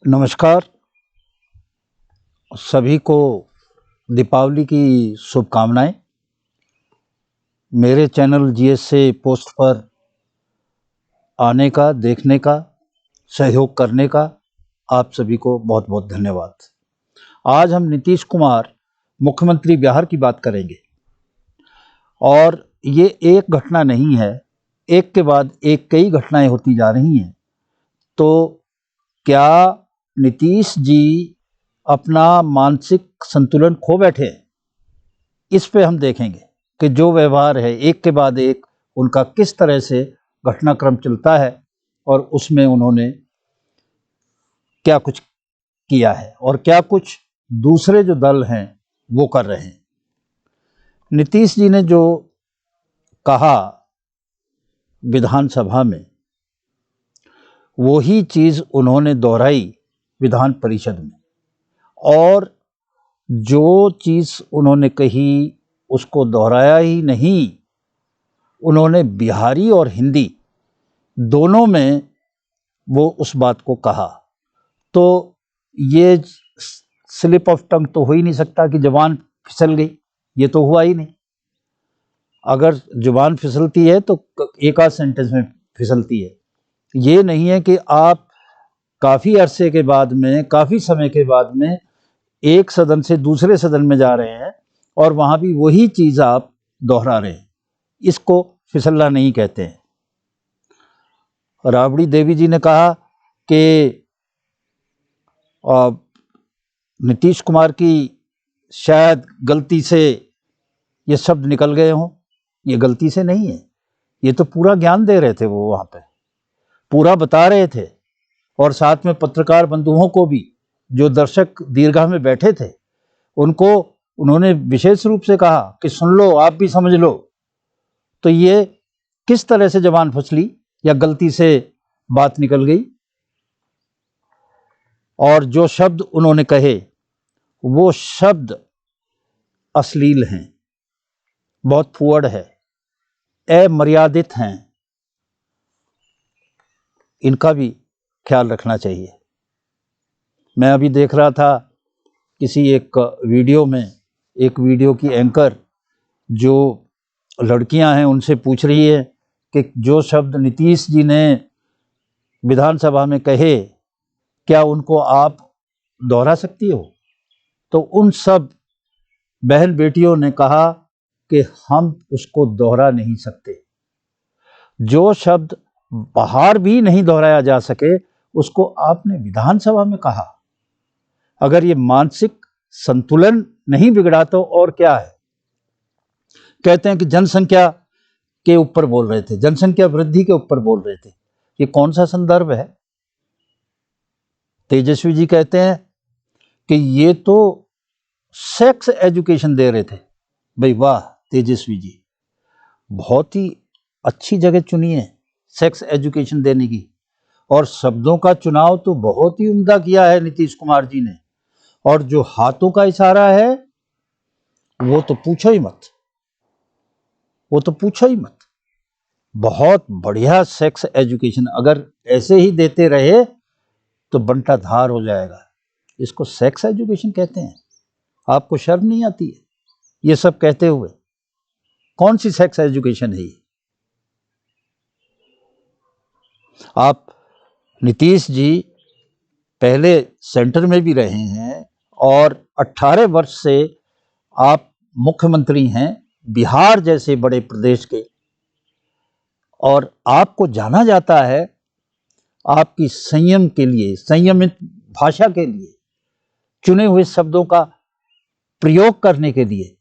नमस्कार। सभी को दीपावली की शुभकामनाएं। मेरे चैनल जीएसए पोस्ट पर आने का, देखने का, सहयोग करने का आप सभी को बहुत बहुत धन्यवाद। आज हम नीतीश कुमार मुख्यमंत्री बिहार की बात करेंगे और ये एक घटना नहीं है, एक के बाद एक कई घटनाएं होती जा रही हैं। तो क्या नीतीश जी अपना मानसिक संतुलन खो बैठे हैं? इस पे हम देखेंगे कि जो व्यवहार है एक के बाद एक उनका किस तरह से घटनाक्रम चलता है और उसमें उन्होंने क्या कुछ किया है और क्या कुछ दूसरे जो दल हैं वो कर रहे हैं। नीतीश जी ने जो कहा विधानसभा में, वही चीज़ उन्होंने दोहराई विधान परिषद में, और जो चीज़ उन्होंने कही उसको दोहराया ही नहीं, उन्होंने बिहारी और हिंदी दोनों में वो उस बात को कहा। तो ये स्लिप ऑफ टंग तो हो ही नहीं सकता कि ज़बान फिसल गई, ये तो हुआ ही नहीं। अगर ज़ुबान फिसलती है तो एक आध सेंटेंस में फिसलती है। ये नहीं है कि आप काफ़ी अरसे के बाद में, काफ़ी समय के बाद में एक सदन से दूसरे सदन में जा रहे हैं और वहाँ भी वही चीज़ आप दोहरा रहे हैं। इसको फिसलना नहीं कहते हैं। राबड़ी देवी जी ने कहा कि नीतीश कुमार की शायद गलती से ये शब्द निकल गए हों। ये गलती से नहीं है, ये तो पूरा ज्ञान दे रहे थे, वो वहाँ पे पूरा बता रहे थे। और साथ में पत्रकार बंधुओं को भी, जो दर्शक दीर्घा में बैठे थे, उनको उन्होंने विशेष रूप से कहा कि सुन लो, आप भी समझ लो। तो ये किस तरह से जबान फसली या गलती से बात निकल गई। और जो शब्द उन्होंने कहे वो शब्द अश्लील हैं, बहुत फुअड़ है, अमर्यादित हैं। इनका भी ख्याल रखना चाहिए। मैं अभी देख रहा था किसी एक वीडियो में, एक वीडियो की एंकर जो लड़कियां हैं उनसे पूछ रही है कि जो शब्द नीतीश जी ने विधानसभा में कहे, क्या उनको आप दोहरा सकती हो? तो उन सब बहन बेटियों ने कहा कि हम उसको दोहरा नहीं सकते। जो शब्द बाहर भी नहीं दोहराया जा सके उसको आपने विधानसभा में कहा। अगर ये मानसिक संतुलन नहीं बिगड़ा तो और क्या है? कहते हैं कि जनसंख्या के ऊपर बोल रहे थे, जनसंख्या वृद्धि के ऊपर बोल रहे थे। ये कौन सा संदर्भ है? तेजस्वी जी कहते हैं कि ये तो सेक्स एजुकेशन दे रहे थे। भाई वाह तेजस्वी जी, बहुत ही अच्छी जगह चुनी है सेक्स एजुकेशन देने की। और शब्दों का चुनाव तो बहुत ही उम्दा किया है नीतीश कुमार जी ने। और जो हाथों का इशारा है वो तो पूछो ही मत, वो तो पूछो ही मत। बहुत बढ़िया सेक्स एजुकेशन अगर ऐसे ही देते रहे तो बंटा धार हो जाएगा। इसको सेक्स एजुकेशन कहते हैं? आपको शर्म नहीं आती है ये सब कहते हुए? कौन सी सेक्स एजुकेशन है ये? आप नीतीश जी पहले सेंटर में भी रहे हैं और 18 वर्ष से आप मुख्यमंत्री हैं बिहार जैसे बड़े प्रदेश के, और आपको जाना जाता है आपकी संयम के लिए, संयमित भाषा के लिए, चुने हुए शब्दों का प्रयोग करने के लिए।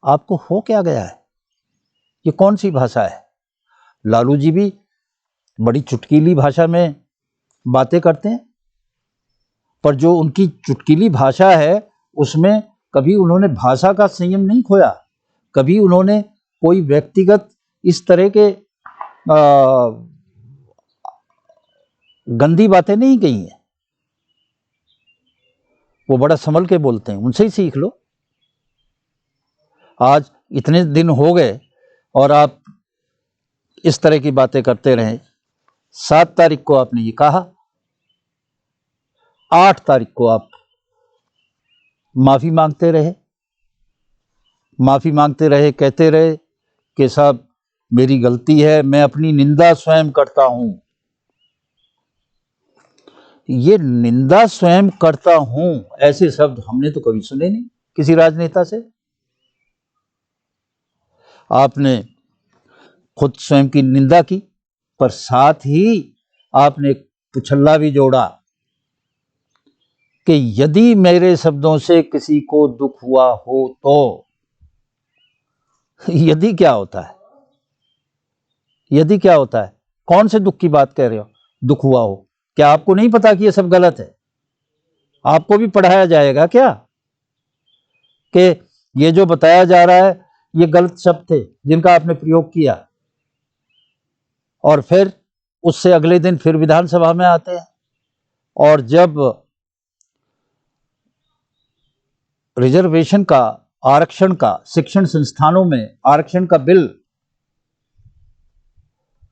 आपको हो क्या गया है? ये कौन सी भाषा है? लालू जी भी बड़ी चुटकीली भाषा में बातें करते हैं, पर जो उनकी चुटकीली भाषा है उसमें कभी उन्होंने भाषा का संयम नहीं खोया। कभी उन्होंने कोई व्यक्तिगत इस तरह के गंदी बातें नहीं कही हैं। वो बड़ा संभल के बोलते हैं, उनसे ही सीख लो। आज इतने दिन हो गए और आप इस तरह की बातें करते रहे। 7 तारीख को आपने ये कहा 8 तारीख को आप माफ़ी मांगते रहे, कहते रहे कि साहब मेरी गलती है, मैं अपनी निंदा स्वयं करता हूं। ये निंदा स्वयं करता हूं, ऐसे शब्द हमने तो कभी सुने नहीं किसी राजनेता से। आपने खुद स्वयं की निंदा की, पर साथ ही आपने एक पुछल्ला भी जोड़ा कि यदि मेरे शब्दों से किसी को दुख हुआ हो तो। यदि क्या होता है? यदि क्या होता है? कौन से दुख की बात कह रहे हो? दुख हुआ हो? क्या आपको नहीं पता कि ये सब गलत है? आपको भी पढ़ाया जाएगा क्या कि ये जो बताया जा रहा है ये गलत शब्द थे जिनका आपने प्रयोग किया, और फिर उससे अगले दिन फिर विधानसभा में आते हैं, और जब रिजर्वेशन का, आरक्षण का, शिक्षण संस्थानों में आरक्षण का बिल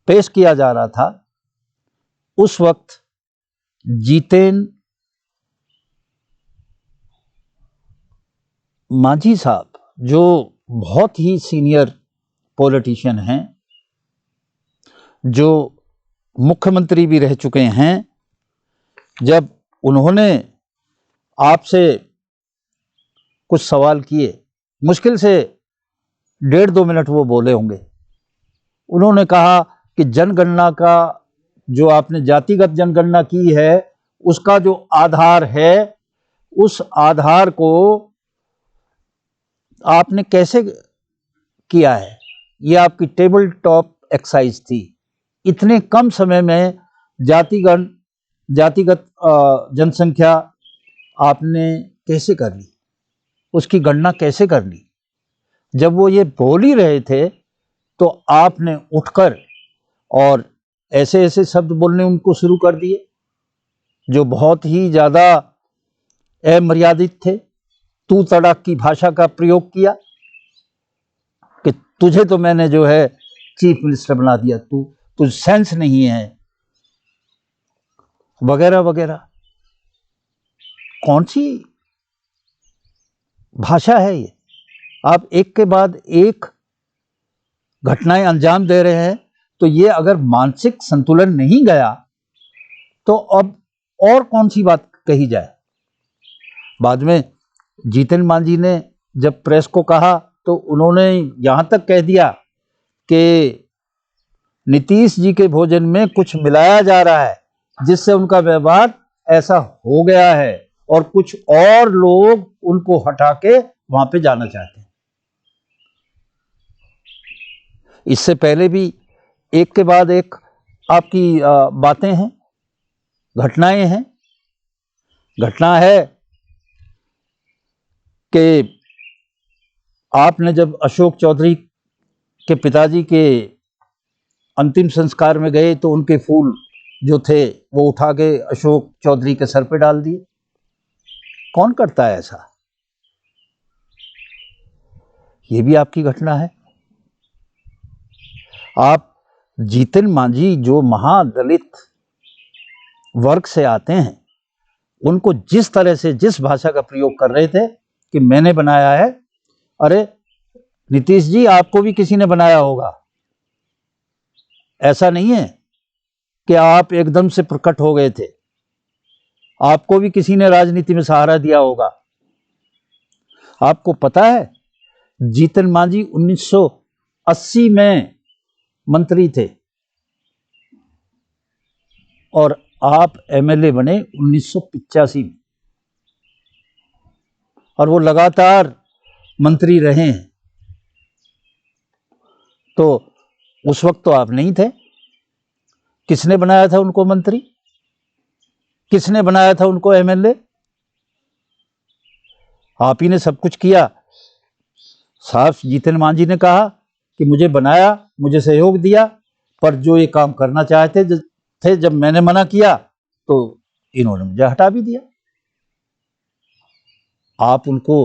पेश किया जा रहा था, उस वक्त जीतन मांझी साहब, जो बहुत ही सीनियर पॉलिटिशियन हैं, जो मुख्यमंत्री भी रह चुके हैं, जब उन्होंने आपसे कुछ सवाल किए, मुश्किल से 1.5-2 मिनट वो बोले होंगे, उन्होंने कहा कि जनगणना का जो आपने जातिगत जनगणना की है उसका जो आधार है, उस आधार को आपने कैसे किया है? ये आपकी टेबल टॉप एक्सरसाइज थी। इतने कम समय में जातिगत जनसंख्या आपने कैसे कर ली? उसकी गणना कैसे कर ली? जब वो ये बोल ही रहे थे तो आपने उठकर और ऐसे ऐसे शब्द बोलने उनको शुरू कर दिए जो बहुत ही ज़्यादा अमर्यादित थे। तू तड़ाक की भाषा का प्रयोग किया कि तुझे तो मैंने जो है चीफ मिनिस्टर बना दिया, तुझ सेंस नहीं है, वगैरह वगैरह। कौन सी भाषा है ये? आप एक के बाद एक घटनाएं अंजाम दे रहे हैं, तो ये अगर मानसिक संतुलन नहीं गया तो अब और कौन सी बात कही जाए? बाद में जीतन मांझी ने जब प्रेस को कहा तो उन्होंने यहां तक कह दिया कि नीतीश जी के भोजन में कुछ मिलाया जा रहा है जिससे उनका व्यवहार ऐसा हो गया है, और कुछ और लोग उनको हटा के वहां पे जाना चाहते हैं। इससे पहले भी एक के बाद एक आपकी बातें हैं, घटनाएं हैं। घटना है कि आपने जब अशोक चौधरी के पिताजी के अंतिम संस्कार में गए तो उनके फूल जो थे वो उठा के अशोक चौधरी के सर पे डाल दिए। कौन करता है ऐसा? ये भी आपकी घटना है। आप जीतन मांझी जो महादलित वर्ग से आते हैं, उनको जिस तरह से, जिस भाषा का प्रयोग कर रहे थे कि मैंने बनाया है, अरे नीतीश जी आपको भी किसी ने बनाया होगा। ऐसा नहीं है कि आप एकदम से प्रकट हो गए थे, आपको भी किसी ने राजनीति में सहारा दिया होगा। आपको पता है जीतन मांझी 1980 में मंत्री थे और आप एमएलए बने 1985 में, और वो लगातार मंत्री रहे हैं। तो उस वक्त तो आप नहीं थे। किसने बनाया था उनको मंत्री? किसने बनाया था उनको एमएलए? आप ही ने सब कुछ किया। साफ जीतन मांझी ने कहा कि मुझे बनाया, मुझे सहयोग दिया, पर जो ये काम करना चाहते थे, जब मैंने मना किया तो इन्होंने मुझे हटा भी दिया। आप उनको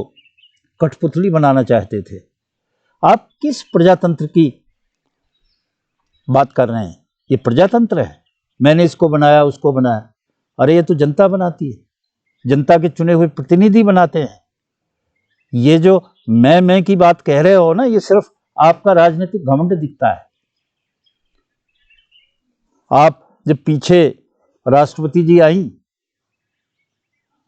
कठपुतली बनाना चाहते थे। आप किस प्रजातंत्र की बात कर रहे हैं? ये प्रजातंत्र है? मैंने इसको बनाया, उसको बनाया। अरे ये तो जनता बनाती है। जनता के चुने हुए प्रतिनिधि बनाते हैं। ये जो मैं की बात कह रहे हो ना, ये सिर्फ आपका राजनीतिक घमंड दिखता है। आप जब पीछे राष्ट्रपति जी आई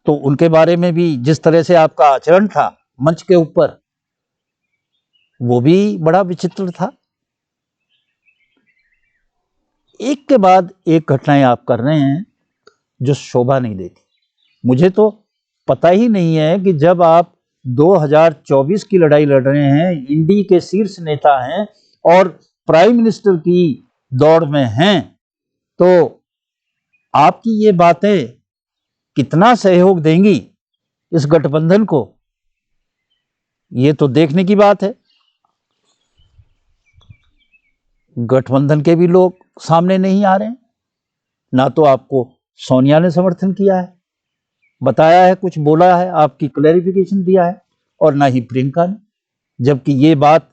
तो उनके बारे में भी जिस तरह से आपका आचरण था मंच के ऊपर, वो भी बड़ा विचित्र था। एक के बाद एक घटनाएं आप कर रहे हैं जो शोभा नहीं देती। मुझे तो पता ही नहीं है कि जब आप 2024 की लड़ाई लड़ रहे हैं, इंडी के शीर्ष नेता हैं और प्राइम मिनिस्टर की दौड़ में हैं, तो आपकी ये बातें कितना सहयोग देंगी इस गठबंधन को, ये तो देखने की बात है। गठबंधन के भी लोग सामने नहीं आ रहे हैं। ना तो आपको सोनिया ने समर्थन किया है, बताया है, कुछ बोला है, आपकी क्लैरिफिकेशन दिया है, और ना ही प्रियंका ने। जबकि ये बात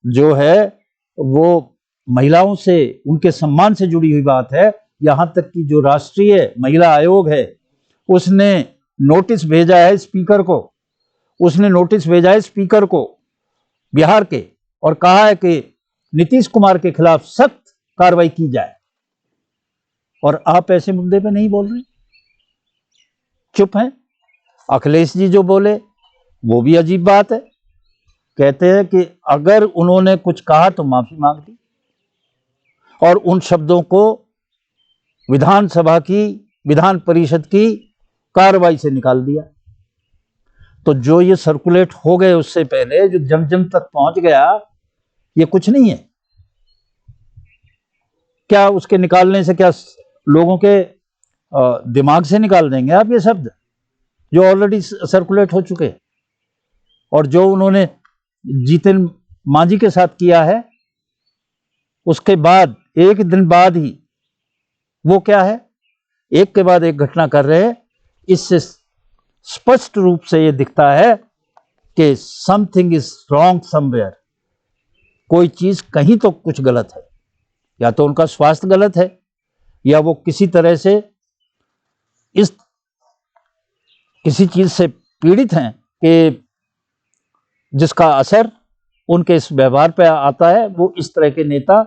जो है वो महिलाओं से, उनके सम्मान से जुड़ी हुई बात है। यहां तक कि जो राष्ट्रीय महिला आयोग है उसने नोटिस भेजा है स्पीकर को, बिहार के, और कहा है कि नीतीश कुमार के खिलाफ सख्त कार्रवाई की जाए। और आप ऐसे मुद्दे पे नहीं बोल रहे, चुप हैं। अखिलेश जी जो बोले वो भी अजीब बात है। कहते हैं कि अगर उन्होंने कुछ कहा तो माफी मांग ली, और उन शब्दों को विधानसभा की, विधान परिषद की कार्रवाई से निकाल दिया। तो जो ये सर्कुलेट हो गए उससे पहले, जो जम जम तक पहुंच गया, ये कुछ नहीं है क्या? उसके निकालने से क्या लोगों के दिमाग से निकाल देंगे आप ये शब्द जो ऑलरेडी सर्कुलेट हो चुके? और जो उन्होंने जीतन मांझी के साथ किया है, उसके बाद एक दिन बाद ही वो क्या है, एक के बाद एक घटना कर रहे हैं। इससे स्पष्ट रूप से ये दिखता है कि समथिंग इज रॉन्ग समवेयर। कोई चीज कहीं तो कुछ गलत है, या तो उनका स्वास्थ्य गलत है, या वो किसी तरह से किसी चीज से पीड़ित हैं कि जिसका असर उनके इस व्यवहार पे आता है। वो इस तरह के नेता,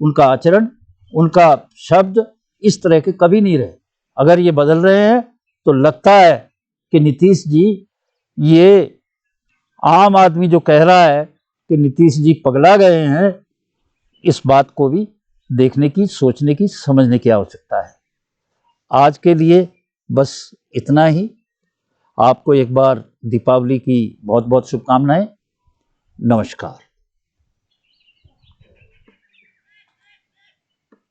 उनका आचरण, उनका शब्द इस तरह के कभी नहीं रहे। अगर ये बदल रहे हैं तो लगता है कि नीतीश जी, ये आम आदमी जो कह रहा है कि नीतीश जी पगला गए हैं, इस बात को भी देखने की, सोचने की, समझने की आवश्यकता है। आज के लिए बस इतना ही। आपको एक बार दीपावली की बहुत बहुत शुभकामनाएं। नमस्कार।